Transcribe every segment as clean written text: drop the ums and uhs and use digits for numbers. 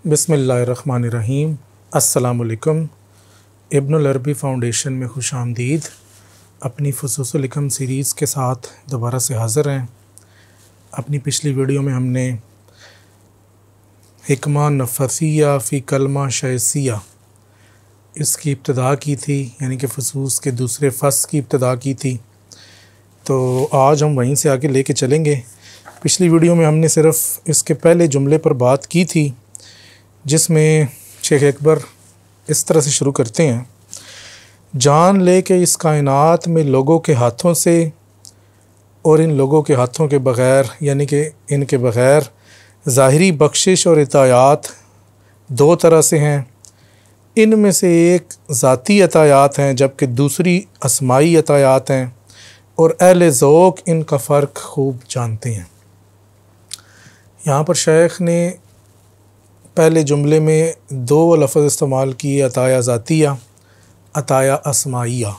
बिस्मिल्लाहिर्रहमानिर्रहीम। अस्सलामुअलैकुम। इब्नुल अरबी फ़ाउंडेशन में खुश आमदीद। अपनी फ़ुसूसुल हिकम सीरीज़ के साथ दोबारा से हाज़िर हैं। अपनी पिछली वीडियो में हमने हिकमा नफ़सिया फ़ी कलमा शयसिया इसकी इब्तिदा की थी, यानी कि फ़ुसूस के दूसरे फ़स की इब्तिदा की थी। तो आज हम वहीं से आगे लेके चलेंगे। पिछली वीडियो में हमने सिर्फ़ इसके पहले जुमले पर बात की थी, जिसमें शेख अकबर इस तरह से शुरू करते हैं, जान ले के इस कायनात में लोगों के हाथों से और इन लोगों के हाथों के बग़ैर, यानी कि इनके बग़ैर ज़ाहिरी बख्शिश और इतायात दो तरह से हैं। इनमें से एक ज़ाती अतायात हैं, जबकि दूसरी अस्माई अतायात हैं, और अहले ज़ौक़ इनका फ़र्क खूब जानते हैं। यहाँ पर शेख ने पहले जुमले में दो लफ्ज़ इस्तेमाल किए, अताया ज़ातिया, अताया अस्माइया,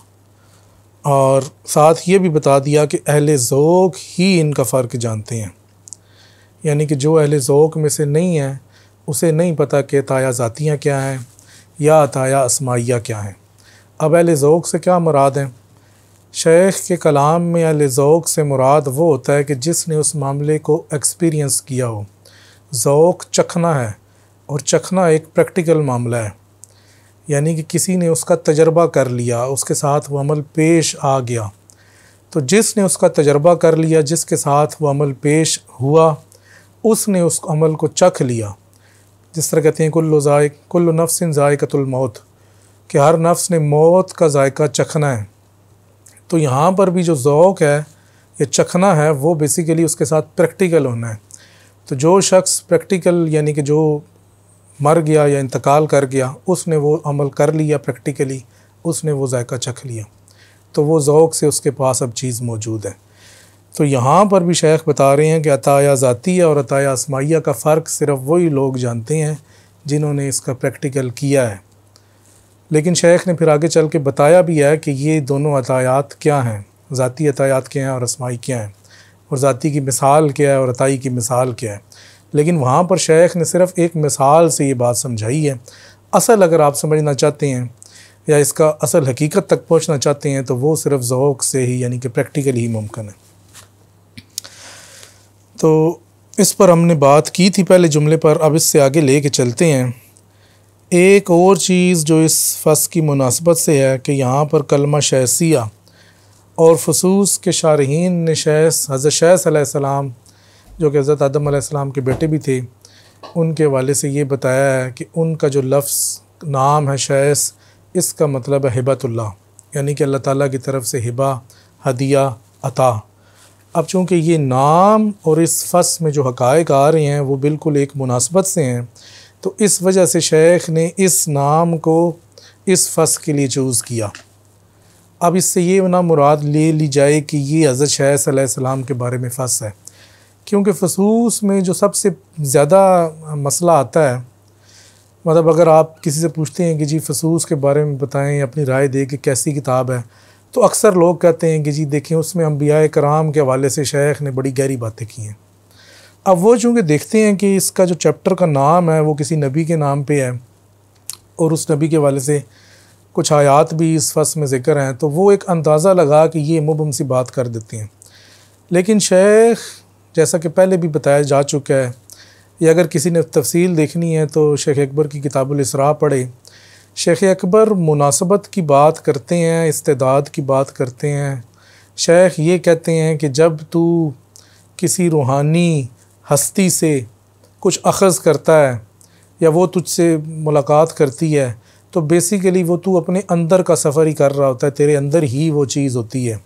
और साथ ये भी बता दिया कि अहले ज़ौक़ ही इनका फ़र्क जानते हैं, यानी कि जो अहले ज़ौक़ में से नहीं है उसे नहीं पता कि अताया ज़ातियाँ क्या हैं या अताया अस्माइया क्या हैं। अब अहले ज़ौक़ से क्या मुराद है? शेख के कलाम में अहले ज़ौक़ से मुराद वो होता है कि जिसने उस मामले को एक्सपीरियंस किया हो। ज़ौक़ चखना है, और चखना एक प्रैक्टिकल मामला है, यानी कि किसी ने उसका तजर्बा कर लिया, उसके साथ वो अमल पेश आ गया। तो जिसने उसका तजर्बा कर लिया, जिसके साथ वो अमल पेश हुआ, उसने उस अमल को चख लिया। जिस तरह कहते हैं कुल्लु नफ्सिन ज़ाइक़तुल मौत, कि हर नफ्स ने मौत का जायका चखना है। तो यहाँ पर भी जो ज़ौक़ है, ये चखना है, वो बेसिकली उसके साथ प्रैक्टिकल होना है। तो जो शख्स प्रैक्टिकल, यानी कि जो मर गया या इंतकाल कर गया, उसने वो अमल कर लिया प्रैक्टिकली, उसने वो जायका चख लिया, तो वो ज़ौक़ से उसके पास अब चीज़ मौजूद है। तो यहाँ पर भी शेख बता रहे हैं कि अताया ज़ातिया और अताया अस्माइया का फ़र्क सिर्फ़ वही लोग जानते हैं जिन्होंने इसका प्रैक्टिकल किया है। लेकिन शेख ने फिर आगे चल के बताया भी है कि ये दोनों अतायात क्या हैं, ज़ाती अतायात क्या हैं और अस्माई क्या हैं, और ज़ाती की मिसाल क्या है और अताई की मिसाल क्या है। लेकिन वहाँ पर शेख ने सिर्फ़ एक मिसाल से ये बात समझाई है। असल अगर आप समझना चाहते हैं या इसका असल हकीकत तक पहुँचना चाहते हैं, तो वो सिर्फ़ ज़ौक़ से ही, यानी कि प्रैक्टिकल ही मुमकिन है। तो इस पर हमने बात की थी पहले जुमले पर। अब इससे आगे ले कर चलते हैं। एक और चीज़ जो इस फ़स की मुनासबत से है कि यहाँ पर कलमा शयसिया और फ़ुसूस के शारहीन ने हज़रत शैस अलैहिस्सलाम, जो कि हज़रत आदम अलैहिस्सलाम के बेटे भी थे, उनके हवाले से ये बताया है कि उनका जो लफ्ज़ नाम है शैस, इसका मतलब है हिबतुल्लाह, यानी कि अल्लाह ताला की तरफ से हिबा, हदिया, अता। अब चूँकि ये नाम और इस फ़स में जो हक़ाइक़ आ रहे हैं वो बिल्कुल एक मुनासबत से हैं, तो इस वजह से शेख ने इस नाम को इस फ़स के लिए चूज़ किया। अब इससे ये ना मुराद ले ली जाए कि ये हज़रत शैस अलैहिस्सलाम के बारे में फ़स है, क्योंकि फ़ुसूस में जो सबसे ज़्यादा मसला आता है, मतलब अगर आप किसी से पूछते हैं कि जी फ़ुसूस के बारे में बताएं, अपनी राय दें कि कैसी किताब है, तो अक्सर लोग कहते हैं कि जी देखें उसमें अंबिया कराम के हवाले से शेख ने बड़ी गहरी बातें की हैं। अब वो चूँकि देखते हैं कि इसका जो चैप्टर का नाम है वो किसी नबी के नाम पे है और उस नबी के हवाले से कुछ आयात भी इस फ़स में ज़िक्र हैं, तो वो एक अंदाज़ा लगा कि ये मुबहम सी बात कर देते हैं। लेकिन शेख, जैसा कि पहले भी बताया जा चुका है, या अगर किसी ने तफसील देखनी है तो शेख अकबर की किताबुल इसरा पढ़े। शेख अकबर मुनासबत की बात करते हैं, इस्तेदाद की बात करते हैं। शेख ये कहते हैं कि जब तू किसी रूहानी हस्ती से कुछ अख़ज़ करता है या वो तुझसे मुलाकात करती है, तो बेसिकली वो तू अपने अंदर का सफ़र ही कर रहा होता है, तेरे अंदर ही वो चीज़ होती है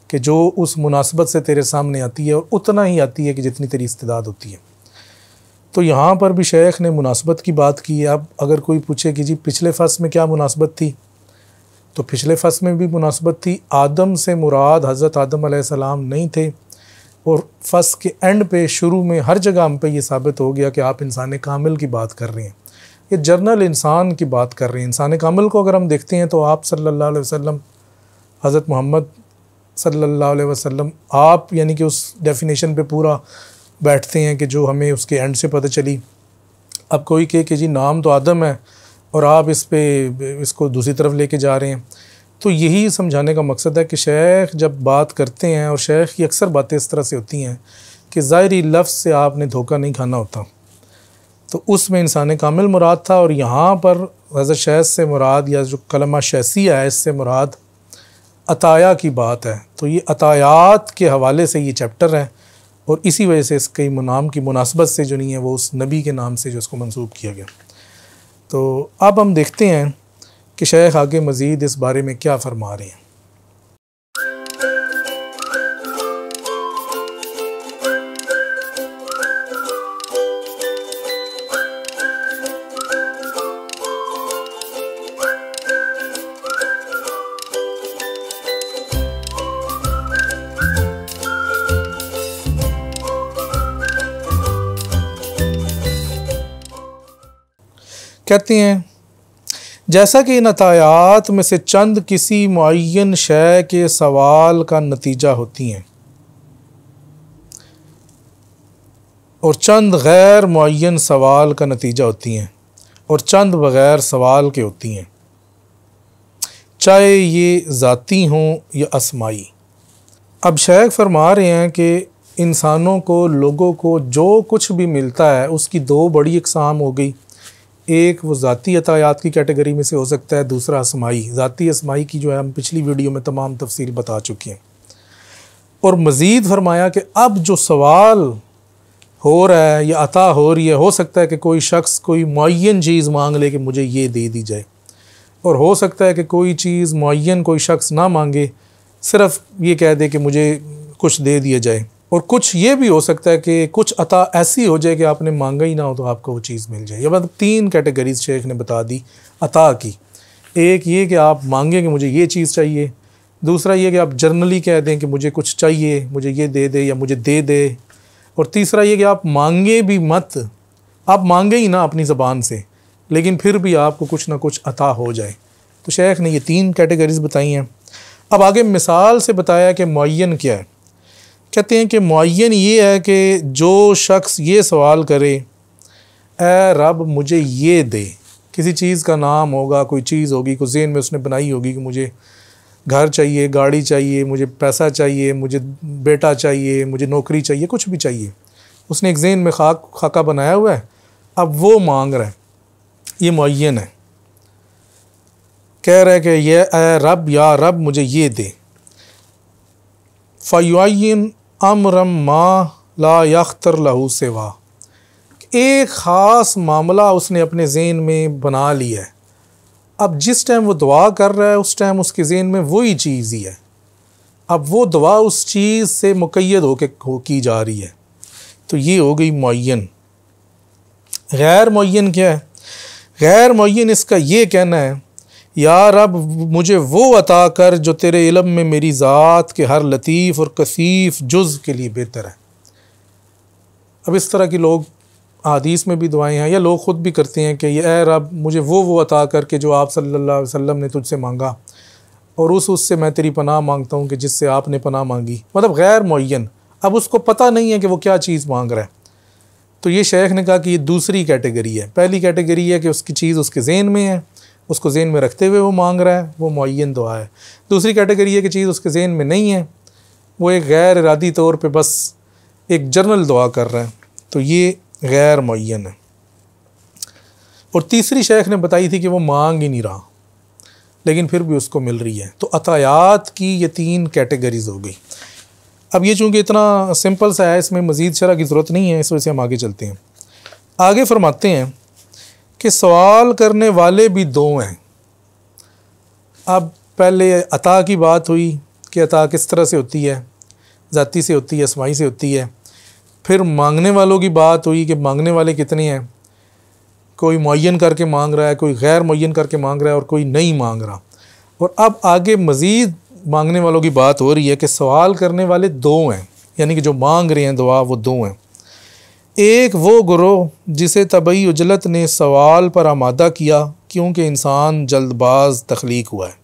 कि जो उस मुनासबत से तेरे सामने आती है, और उतना ही आती है कि जितनी तेरी इस्तेदाद होती है। तो यहाँ पर भी शेख ने मुनासबत की बात की है। अब अगर कोई पूछे कि जी पिछले फ़स में क्या मुनासबत थी, तो पिछले फ़स में भी मुनासबत थी। आदम से मुराद हज़रत आदम अलैहिस्सलाम नहीं थे, और फ़स के एंड पे, शुरू में, हर जगह हम पे ये साबित हो गया कि आप इंसान कामिल की बात कर रहे हैं, ये जर्नल इंसान की बात कर रहे हैं। इंसान कामिल को अगर हम देखते हैं तो आप सल्लल्लाहु अलैहि वसल्लम, हज़रत मोहम्मद सल्लल्लाहु अलैहि वसल्लम, आप यानी कि उस डेफिनेशन पे पूरा बैठते हैं कि जो हमें उसके एंड से पता चली। अब कोई कहे कि जी नाम तो आदम है और आप इसको दूसरी तरफ लेके जा रहे हैं, तो यही समझाने का मकसद है कि शेख जब बात करते हैं, और शेख की अक्सर बातें इस तरह से होती हैं कि ज़ाहिरी लफ्ज़ से आपने धोखा नहीं खाना होता, तो उसमें इंसान कामिल मुराद था। और यहाँ पर हज़रत शैख़ से मुराद या जो कलमा शैसिया है इससे मुराद अताया की बात है। तो ये अतायात के हवाले से ये चैप्टर है और इसी वजह से इसके नाम की मुनासबत से जो नहीं है वो उस नबी के नाम से जो इसको मंसूब किया गया। तो अब हम देखते हैं कि शेख आगे मज़ीद इस बारे में क्या फ़रमा रहे हैं। कहते हैं जैसा कि इन अतायात में से चंद किसी मुअय्यन शय के सवाल का नतीजा होती हैं और चंद गैर मुअय्यन सवाल का नतीजा होती हैं और चंद बग़ैर सवाल के होती हैं, चाहे ये ज़ाती हों या अस्माई। अब शेख फरमा रहे हैं कि इंसानों को, लोगों को जो कुछ भी मिलता है उसकी दो बड़ी इकसाम हो गई। एक वो ज़ाती अतायात की कैटेगरी में से हो सकता है, दूसरा असमाई। ज़ाती असमाई की जो है हम पिछली वीडियो में तमाम तफसील बता चुके हैं। और मज़ीद फरमाया कि अब जो सवाल हो रहा है या अता हो रही है, हो सकता है कि कोई शख्स कोई मुअय्यन चीज़ मांग ले कि मुझे ये दे दी जाए, और हो सकता है कि कोई चीज़ मुअय्यन कोई शख्स ना मांगे, सिर्फ़ ये कह दे कि मुझे कुछ दे दिया जाए। और कुछ ये भी हो सकता है कि कुछ अता ऐसी हो जाए कि आपने मांगा ही ना हो तो आपको वो चीज़ मिल जाए। या मतलब तीन कैटेगरीज शेख ने बता दी अता की। एक ये कि आप मांगें कि मुझे ये चीज़ चाहिए, दूसरा ये कि आप जर्नली कह दें कि मुझे कुछ चाहिए, मुझे ये दे दे या मुझे दे दे, और तीसरा ये कि आप मांगे भी मत, आप मांगे ही ना अपनी ज़बान से, लेकिन फिर भी आपको कुछ ना कुछ अता हो जाए। तो शेख ने ये तीन कैटेगरीज बताई हैं। अब आगे मिसाल से बताया कि मुअय्यन क्या है। कहते हैं कि मुअय्यन ये है कि जो शख्स ये सवाल करे, ए रब मुझे ये दे, किसी चीज़ का नाम होगा, कोई चीज़ होगी, कोई ज़हन में उसने बनाई होगी कि मुझे घर चाहिए, गाड़ी चाहिए, मुझे पैसा चाहिए, मुझे बेटा चाहिए, मुझे नौकरी चाहिए, कुछ भी चाहिए, उसने एक ज़हन में खाका बनाया हुआ है, अब वो मांग रहा है, ये मुअय्यन है। कह रहा है कि ये ए रब या रब मुझे ये दे। फ़युअय्यिन अम्रम मा ला यख्तर लहू सिवा, एक ख़ास मामला उसने अपने ज़हन में बना लिया है। अब जिस टाइम वो दुआ कर रहा है उस टाइम उसके ज़हन में वही चीज़ ही है। अब वो दुआ उस चीज़ से मुक़य्यद हो की जा रही है। तो ये हो गई मुअय्यन। गैर मुअय्यन क्या है? गैर मुअय्यन इसका ये कहना है, या रब मुझे वो अता कर जो तेरे इल्म में मेरी ज़ात के हर लतीफ़ और कसीफ़ जुज़ के लिए बेहतर है। अब इस तरह के लोग हदीस में भी दुआएं हैं या लोग ख़ुद भी करते हैं कि ए रब मुझे वो अता कर के जो आप सल्लल्लाहु अलैहि वसल्लम ने तुझसे मांगा, और उससे मैं तेरी पनाह मांगता हूँ कि जिससे आपने पनाह मांगी। मतलब गैर मुअय्यन, अब उसको पता नहीं है कि वो क्या चीज़ मांग रहा है। तो ये शेख ने कहा कि ये दूसरी कैटेगरी है। पहली कैटेगरी है कि उसकी चीज़ उसके ज़हन में है, उसको ज़हन में रखते हुए वो मांग रहा है, वो मुअय्यन दुआ है। दूसरी कैटेगरी है कि चीज़ उसके ज़हन में नहीं है, वो एक गैर इरादी तौर पे बस एक जनरल दुआ कर रहा है, तो ये गैर मुअय्यन है। और तीसरी शेख ने बताई थी कि वो मांग ही नहीं रहा लेकिन फिर भी उसको मिल रही है। तो अतायात की ये तीन कैटेगरीज हो गई। अब ये चूँकि इतना सिंपल सा है, इसमें मज़ीद शरह की ज़रूरत नहीं है, इस वजह से हम आगे चलते हैं। आगे फरमाते हैं कि सवाल करने वाले भी दो हैं। अब पहले अता की बात हुई कि अता किस तरह से होती है, ज़ाती से होती है, अस्माई से होती है। फिर मांगने वालों की बात हुई कि मांगने वाले कितने हैं, कोई मुअय्यन करके मांग रहा है, कोई गैर मुअय्यन करके मांग रहा है और कोई नहीं मांग रहा। और अब आगे मज़ीद मांगने वालों की बात हो रही है कि सवाल करने वाले दो हैं, यानी कि जो मांग रहे हैं दुआ वो दो हैं। एक वो गुरोह जिसे तबई उजलत ने सवाल पर आमादा किया क्योंकि इंसान जल्दबाज तख्लीक हुआ है।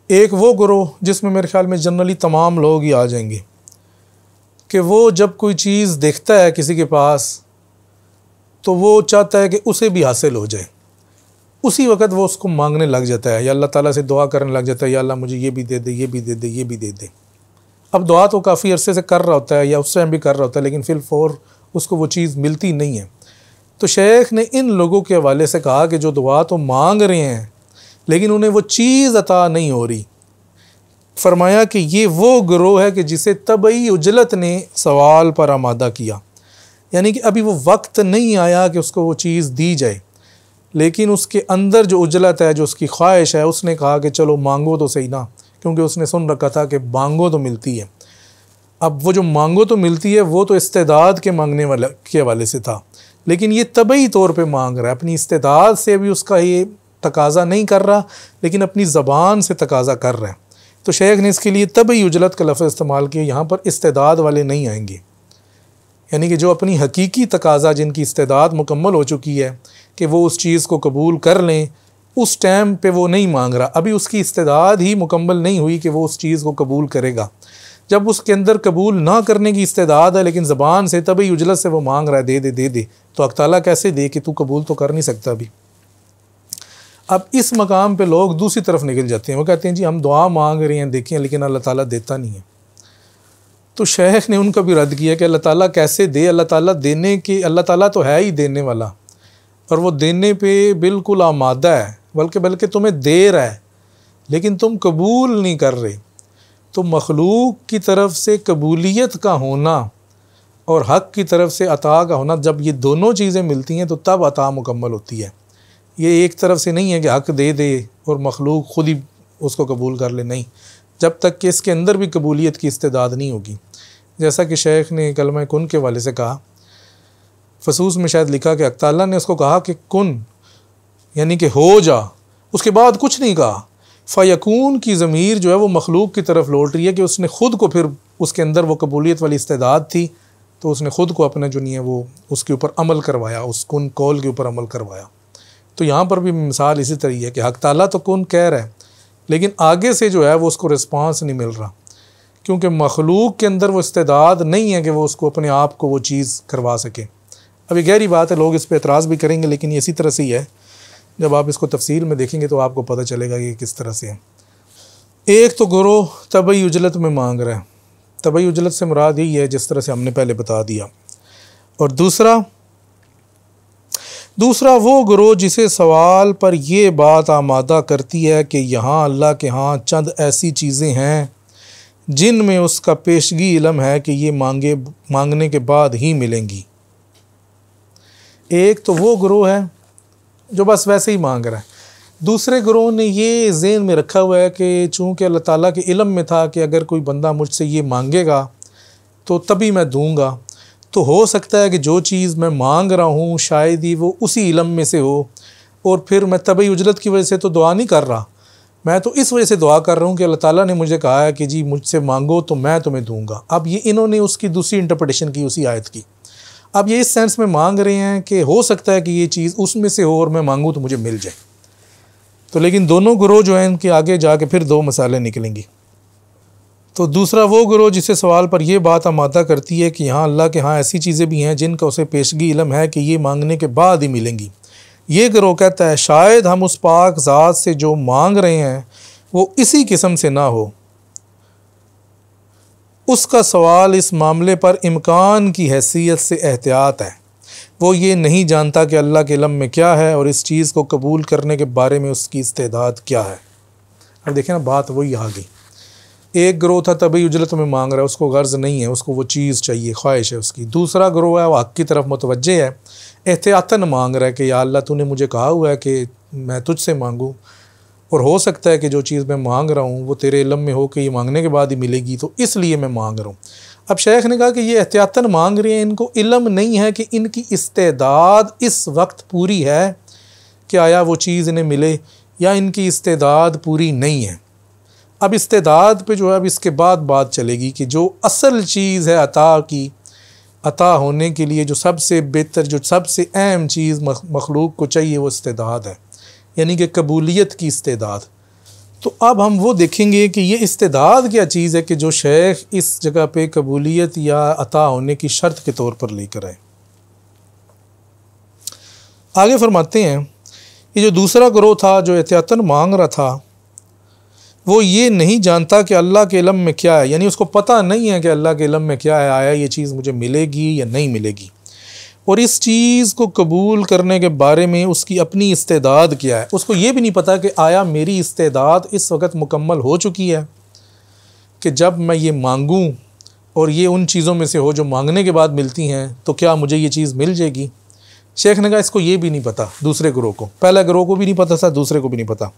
एक वो गुरोह जिसमें मेरे ख्याल में जनरली तमाम लोग ही आ जाएंगे कि वो जब कोई चीज़ देखता है किसी के पास तो वो चाहता है कि उसे भी हासिल हो जाए, उसी वक़्त वो उसको मांगने लग जाता है या अल्लाह ताला से दुआ करने लग जाता है, या अल्लाह मुझे ये भी दे दे, ये भी दे दे, ये भी दे दे। अब दुआ तो काफ़ी अरसे से कर रहा होता है या उस टाइम भी कर रहा होता है, लेकिन फिल फौर उसको वो चीज़ मिलती नहीं है। तो शेख ने इन लोगों के हवाले से कहा कि जो दुआ तो मांग रहे हैं लेकिन उन्हें वो चीज़ अता नहीं हो रही, फरमाया कि ये वो गिरोह है कि जिसे तबई उजलत ने सवाल पर आमादा किया, यानी कि अभी वो वक्त नहीं आया कि उसको वो चीज़ दी जाए, लेकिन उसके अंदर जो उजलत है, जो उसकी ख्वाहिश है, उसने कहा कि चलो मांगो तो सही ना, क्योंकि उसने सुन रखा था कि मांगो तो मिलती है। अब वो जो मांगो तो मिलती है वो तो इस्तेदाद के मांगने वाले के हवाले से था, लेकिन ये तबई तौर पे मांग रहा है, अपनी इस्तेदाद से भी उसका ये तकाज़ा नहीं कर रहा, लेकिन अपनी ज़बान से तकाज़ा कर रहा है। तो शेख ने इसके लिए तबई उजलत का लफ्ज़ इस्तेमाल किया, यहाँ पर इस्तेदाद वाले नहीं आएंगे, यानी कि जो अपनी हकीकी तकाज़ा, जिनकी इस्तेदाद मुकम्मल हो चुकी है कि वो उस चीज़ को कबूल कर लें, उस टाइम पे वो नहीं मांग रहा, अभी उसकी इस्तेदाद ही मुकम्मल नहीं हुई कि वो उस चीज़ को कबूल करेगा। जब उसके अंदर कबूल ना करने की इस्तेदाद है लेकिन ज़बान से तबई उजलत से वो मांग रहा है दे दे दे दे, तो अल्लाह ताला कैसे दे कि तू कबूल तो कर नहीं सकता अभी। अब इस मकाम पे लोग दूसरी तरफ निकल जाते हैं, वो कहते हैं जी हम दुआ मांग रहे हैं देखें, लेकिन अल्लाह ताला देता नहीं है। तो शेख ने उनका भी रद्द किया कि अल्लाह ताला कैसे दे, अल्लाह ताला देने के, अल्लाह ताला तो है ही देने वाला और वो देने पे बिल्कुल आमादा है, बल्कि तुम्हें दे रहा है लेकिन तुम कबूल नहीं कर रहे। तो मखलूक की तरफ से कबूलियत का होना और हक़ की तरफ से अता का होना, जब ये दोनों चीज़ें मिलती हैं तो तब अता मुकम्मल होती है। ये एक तरफ से नहीं है कि हक़ दे दे और मखलूक ख़ुद ही उसको कबूल कर ले, नहीं, जब तक कि इसके अंदर भी कबूलियत की इस्तेदाद नहीं होगी। जैसा कि शेख ने कलमा कुन के वाले से कहा, फसूस में शायद लिखा कि अल्लाह ताला ने उसको कहा कि कुन यानी कि हो जा, उसके बाद कुछ नहीं कहा। फ़यकून की ज़मीर जो है वो मखलूक की तरफ लौट रही है कि उसने ख़ुद को, फिर उसके अंदर वो कबूलियत वाली इस्तेदाद थी तो उसने ख़ुद को अपना जो नहीं है वो उसके ऊपर अमल करवाया, उस कुन कौल के ऊपर अमल करवाया। तो यहाँ पर भी मिसाल इसी तरह है कि हक़ ताला तो कुन कह रहा है लेकिन आगे से जो है वो उसको रिस्पांस नहीं मिल रहा, क्योंकि मखलूक के अंदर वो इस्तेदाद नहीं है कि वो उसको अपने आप को वो चीज़ करवा सके। अभी गहरी बात है, लोग इस पर एतराज़ भी करेंगे, लेकिन ये इसी तरह से ही है। जब आप इसको तफसील में देखेंगे तो आपको पता चलेगा कि किस तरह से है। एक तो गिरोह तबई उजलत में मांग रहा है, तबई उजलत से मुराद यही है जिस तरह से हमने पहले बता दिया। और दूसरा वो गिरोह जिसे सवाल पर यह बात आमादा करती है कि यहाँ अल्लाह के यहाँ चंद ऐसी चीज़ें हैं जिनमें उसका पेशगी इल्म है कि ये मांगने के बाद ही मिलेंगी। एक तो वो गिरोह है जो बस वैसे ही मांग रहा है। दूसरे गिरोह ने ये ज़हन में रखा हुआ है कि चूँकि अल्लाह ताला के इल्म में था कि अगर कोई बंदा मुझसे ये मांगेगा तो तभी मैं दूंगा, तो हो सकता है कि जो चीज़ मैं मांग रहा हूँ शायद ही वो उसी इल्म में से हो, और फिर मैं तबई उजरत की वजह से तो दुआ नहीं कर रहा, मैं तो इस वजह से दुआ कर रहा हूँ कि अल्लाह ताला ने मुझे कहा है कि जी मुझसे मांगो तो मैं तुम्हें दूंगा। अब ये इन्होंने उसकी दूसरी इंटरप्रिटेशन की उसी आयत की। अब ये इस सेंस में मांग रहे हैं कि हो सकता है कि ये चीज़ उसमें से हो और मैं मांगूँ तो मुझे मिल जाए। तो लेकिन दोनों गिरोह जो हैं इनके आगे जाके फिर दो मसाले निकलेंगी। तो दूसरा वो गिरोह जिसे सवाल पर यह बात आमादा करती है कि यहाँ अल्लाह के यहाँ ऐसी चीज़ें भी हैं जिनका उसे पेशगी इल्म है कि ये मांगने के बाद ही मिलेंगी। ये गिरोह कहता है शायद हम उस पाक ज़ात से जो मांग रहे हैं वो इसी किस्म से ना हो। उसका सवाल इस मामले पर इम्कान की हैसियत से एहतियात है। वो ये नहीं जानता कि अल्लाह के इल्म में क्या है और इस चीज़ को कबूल करने के बारे में उसकी इस्तेदाद क्या है। अब देखें ना, बात वही आ गई। एक गिरोह था तभी उजरत में मांग रहा है, उसको गर्ज नहीं है, उसको वो चीज़ चाहिए, ख्वाहिश है उसकी। दूसरा गिरोह है वो हक़ की तरफ मुतवज्जे है, एहतियातन मांग रहा है कि या अल्लाह तूने मुझे कहा हुआ है कि मैं तुझसे मांगूँ और हो सकता है कि जो चीज़ मैं मांग रहा हूँ वो तेरे इल्म में हो कि ये मांगने के बाद ही मिलेगी, तो इसलिए मैं मांग रहा हूँ। अब शेख ने कहा कि ये एहतियातन मांग रहे हैं, इनको इल्म नहीं है कि इनकी इस्तेदाद इस वक्त पूरी है कि आया वो चीज़ इन्हें मिले, या इनकी इस्तेदाद पूरी नहीं है। अब इस्तेदाद पे जो है अब इसके बाद बात चलेगी कि जो असल चीज़ है अता की, अता होने के लिए जो सबसे बेहतर, जो सबसे अहम चीज़ मखलूक को चाहिए वो इस्तेदाद है, यानी कि कबूलियत की इस्तेदाद। तो अब हम वो देखेंगे कि ये इस्तेदाद क्या चीज़ है कि जो शेख इस जगह पे कबूलियत या अता होने की शर्त के तौर पर लेकर आए। आगे फरमाते हैं, ये जो दूसरा गिरोह था जो एहतियातन मांग रहा था, वो ये नहीं जानता कि अल्लाह के इल्म में क्या है, यानी उसको पता नहीं है कि अल्लाह के इल्म में क्या है, आया ये चीज़ मुझे मिलेगी या नहीं मिलेगी, और इस चीज़ को कबूल करने के बारे में उसकी अपनी इस्तेदाद क्या है। उसको ये भी नहीं पता कि आया मेरी इस्तेदाद इस वक्त मुकम्मल हो चुकी है कि जब मैं ये मांगूँ और ये उन चीज़ों में से हो जो मांगने के बाद मिलती हैं, तो क्या मुझे ये चीज़ मिल जाएगी। शेख ने कहा इसको ये भी नहीं पता, दूसरे गिरोह को, पहला गिरोह को भी नहीं पता था, दूसरे को भी नहीं पता।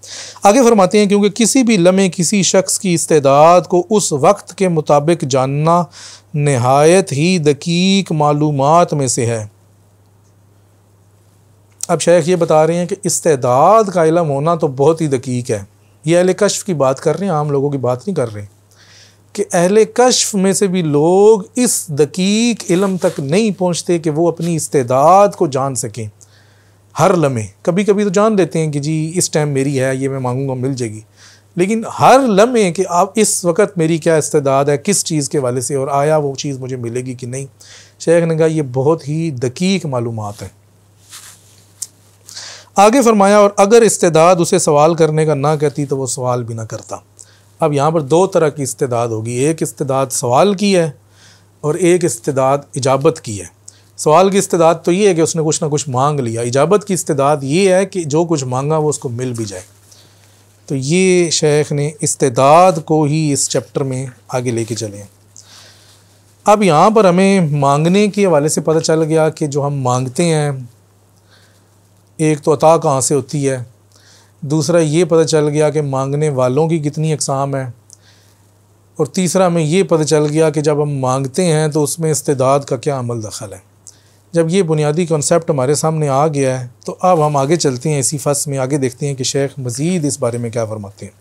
आगे फरमाते हैं, क्योंकि किसी भी लम्हे किसी शख्स की इस्तेदाद को उस वक्त के मुताबिक जानना नहायत ही दकीक मालूमात में से है। अब शेख ये बता रहे हैं कि इस्तेदाद का इल्म होना तो बहुत ही दकीक है। ये अहले कश्फ की बात कर रहे हैं, आम लोगों की बात नहीं कर रहे, कि अहले कश्फ में से भी लोग इस दकीक इल्म तक नहीं पहुँचते कि वो अपनी इस्तेदाद को जान सकें। हर लम्हे, कभी कभी तो जान लेते हैं कि जी इस टाइम मेरी है, ये मैं मांगूंगा मिल जाएगी, लेकिन हर लम्हे कि आप इस वक्त मेरी क्या इस्तेदाद है, किस चीज़ के वाले से, और आया वो चीज़ मुझे मिलेगी कि नहीं। शेख ने कहा ये बहुत ही दकीक मालूमात है। आगे फरमाया, और अगर इस्तेदाद उसे सवाल करने का ना कहती तो वो सवाल भी ना करता। अब यहाँ पर दो तरह की इस्तेदाद होगी, एक इस्तेदाद सवाल की है और एक इस्तेदाद इजाबत की है। सवाल की इस्तेदाद तो ये है कि उसने कुछ ना कुछ मांग लिया, इजाबत की इस्तेदाद ये है कि जो कुछ मांगा वो उसको मिल भी जाए। तो ये शेख ने इस्तेदाद को ही इस चैप्टर में आगे लेके चले हैं। अब यहाँ पर हमें मांगने के हवाले से पता चल गया कि जो हम मांगते हैं, एक तो अता कहाँ से होती है, दूसरा ये पता चल गया कि मांगने वालों की कितनी अक़साम है, और तीसरा हमें ये पता चल गया कि जब हम मांगते हैं तो उसमें इस्तेदाद का क्या अमल दखल है। जब ये बुनियादी कॉन्सेप्ट हमारे सामने आ गया है तो अब हम आगे चलते हैं इसी फ़स्ल में, आगे देखते हैं कि शेख मज़ीद इस बारे में क्या फरमाते हैं।